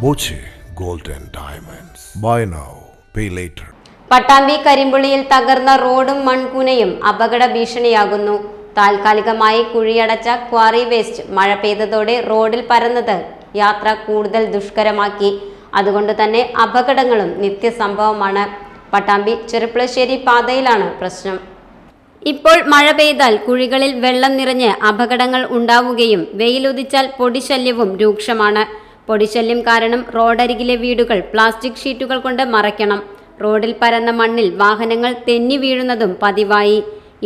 Boche gold and diamonds. Buy now, pay later. Pattambi കരിമ്പുള്ളിയിൽ തകർന്ന റോഡും മൺകൂനയും അപകട ഭീഷണിയാകുന്നു. താൽക്കാലികമായി കുഴിയടച്ച ക്വാറി വേസ്റ്റ് മഴ പെയ്തതോടെ റോഡിൽ പരന്നത് യാത്ര കൂടുതൽ ദുഷ്കരമാക്കി. അതുകൊണ്ട് തന്നെ അപകടങ്ങളും നിത്യസംഭവമാണ്. പട്ടാമ്പി ചെറുപ്പളശ്ശേരി പാതയിലാണ് പ്രശ്നം. ഇപ്പോൾ മഴ പെയ്താൽ കുഴികളിൽ വെള്ളം നിറഞ്ഞ് അപകടങ്ങൾ ഉണ്ടാവുകയും വെയിലുദിച്ചാൽ പൊടിശല്യവും രൂക്ഷമാണ്. പൊടിശല്യം കാരണം റോഡരികിലെ വീടുകൾ പ്ലാസ്റ്റിക് ഷീറ്റുകൾ കൊണ്ട് മറയ്ക്കണം. റോഡിൽ പരന്ന മണ്ണിൽ വാഹനങ്ങൾ തെന്നി വീഴുന്നതും പതിവായി.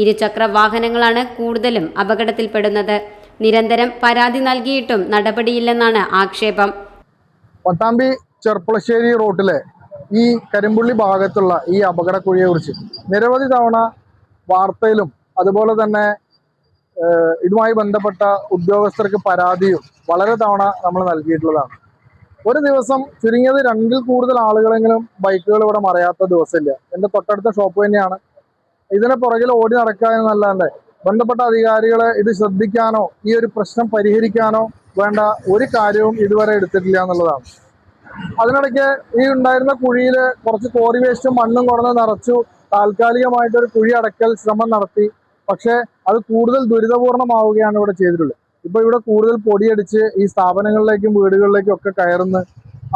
ഇരുചക്ര വാഹനങ്ങളാണ് കൂടുതലും അപകടത്തിൽപ്പെടുന്നത്. നിരന്തരം പരാതി നൽകിയിട്ടും നടപടിയില്ലെന്നാണ് ആക്ഷേപം. പട്ടാമ്പി ചെർപ്പളശ്ശേരി റോട്ടിലെ ഈ കരിമ്പുള്ളി ഭാഗത്തുള്ള ഈ അപകടക്കുഴിയെ കുറിച്ച് നിരവധി തവണ വാർത്തയിലും അതുപോലെ തന്നെ ഇതുമായി ബന്ധപ്പെട്ട ഉദ്യോഗസ്ഥർക്ക് പരാതിയും വളരെ തവണ നമ്മൾ നൽകിയിട്ടുള്ളതാണ്. ഒരു ദിവസം ചുരുങ്ങിയത് 2-ൽ കൂടുതൽ ആളുകളെങ്കിലും ബൈക്കുകൾ ഇവിടെ മറയാത്ത ദിവസമില്ല. എൻ്റെ തൊട്ടടുത്ത ഷോപ്പ് തന്നെയാണ്. ഇതിന് പുറകിൽ ഓടി നടക്കുക എന്നല്ലാണ്ട് ബന്ധപ്പെട്ട അധികാരികളെ ഇത് ശ്രദ്ധിക്കാനോ ഈ ഒരു പ്രശ്നം പരിഹരിക്കാനോ വേണ്ട ഒരു കാര്യവും ഇതുവരെ എടുത്തിട്ടില്ല എന്നുള്ളതാണ്. അതിനിടയ്ക്ക് ഈ ഉണ്ടായിരുന്ന കുഴിയിൽ കുറച്ച് കോറി വേസ്റ്റും മണ്ണും കൊണ്ടുവന്ന് നിറച്ചു താൽക്കാലികമായിട്ടൊരു കുഴി അടക്കൽ ശ്രമം നടത്തി. പക്ഷേ അത് കൂടുതൽ ദുരിതപൂർണമാവുകയാണ് ഇവിടെ ചെയ്തിട്ടുള്ളത്. ഇപ്പോൾ ഇവിടെ കൂടുതൽ പൊടിയടിച്ച് ഈ സ്ഥാപനങ്ങളിലേക്കും വീടുകളിലേക്കും ഒക്കെ കയറുന്നു.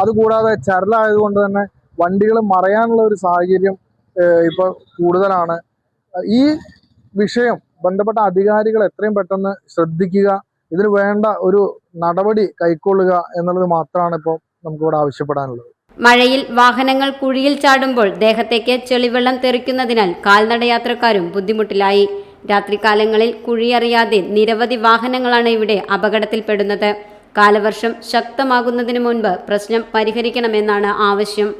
അതുകൂടാതെ ചരലായതുകൊണ്ട് തന്നെ വണ്ടികൾ മറയാനുള്ള ഒരു സാഹചര്യം ഇപ്പോൾ കൂടുതലാണ്. ഈ വിഷയം ബന്ധപ്പെട്ട അധികാരികൾ എത്രയും പെട്ടെന്ന് ശ്രദ്ധിക്കുക, ഇതിന് വേണ്ട ഒരു നടപടി കൈക്കൊള്ളുക എന്നുള്ളത് മാത്രമാണ് ഇപ്പോൾ നമുക്കിവിടെ ആവശ്യപ്പെടാനുള്ളത്. മഴയിൽ വാഹനങ്ങൾ കുഴിയിൽ ചാടുമ്പോൾ ദേഹത്തേക്ക് ചെളിവെള്ളം തെറിക്കുന്നതിനാൽ കാൽനടയാത്രക്കാരും ബുദ്ധിമുട്ടിലായി. രാത്രികാലങ്ങളിൽ കുഴിയറിയാതെ നിരവധി വാഹനങ്ങളാണ് ഇവിടെ അപകടത്തിൽപ്പെടുന്നത്. കാലവർഷം ശക്തമാകുന്നതിന് മുൻപ് പ്രശ്നം പരിഹരിക്കണമെന്നാണ് ആവശ്യം.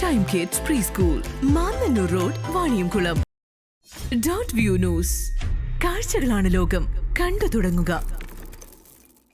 Time kids pre school, Mannannur road, Vaniyamkulam. Dot view news. കാഴ്ചകളാണ് ലോകം, കണ്ടു തുടങ്ങുക.